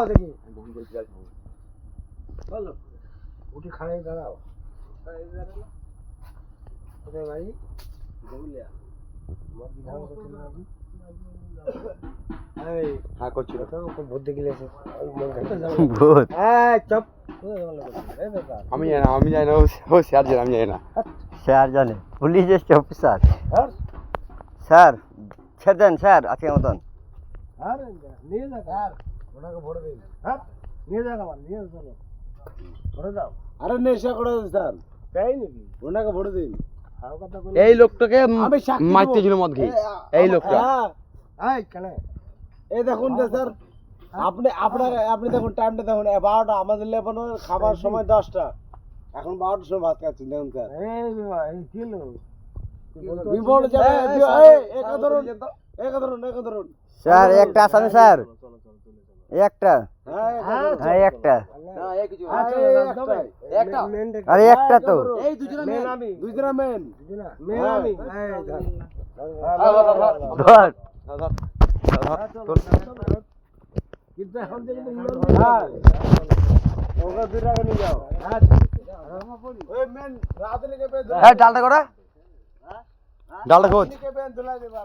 দেখি বলো উঠে খাড়াই দাঁড়াও কোথায় ভাই হ্যাঁ করছিল ভূত দেখলে ভূত চপ আমি জানি না, আমি জানি না, ও স্যার জানে, আমি জানি না। স্যার জানে, পুলিশ এসছে অফিসার। স্যার ছেড়ে দেন স্যার, আজকের মতন। নিয়ে যা স্যার, ওনাকে ভরে দিন। হ্যাঁ নিয়ে যাক আমার, নিয়ে চলো ভরে দাও। আরে নেশা করে স্যার, তাই নাকি? ওনাকে ভরে দিন। এই লোকটাকে আমি সাক্ষী মারতে দেবো। ছিল মদ খেয়ে, এই লোকটা। এই কেন এই দেখুন যে স্যার, আপনি দেখুন টাইমটা দেখুন 12টা, আমাদের লেবানোর খাবার সময় 10টা, এখন 12টার সময় ভাত খাচ্ছি দেখুন স্যার। এই ছিল বিপদ যাবে। একা ধরুন, একা ধরুন, একা ধরুন স্যার একটা আসামি স্যার, একটা হ্যাঁ একটা, আরে একটা তো দুজনা মেন ধর। কিন্তু এখন থেকে ওকে 2 টাকা নিয়ে যাও। ওই মেন রাত লেগে হ্যাঁ ডালটা করা, ডালটা খোঁজ। বেন ধুলাই দেবা।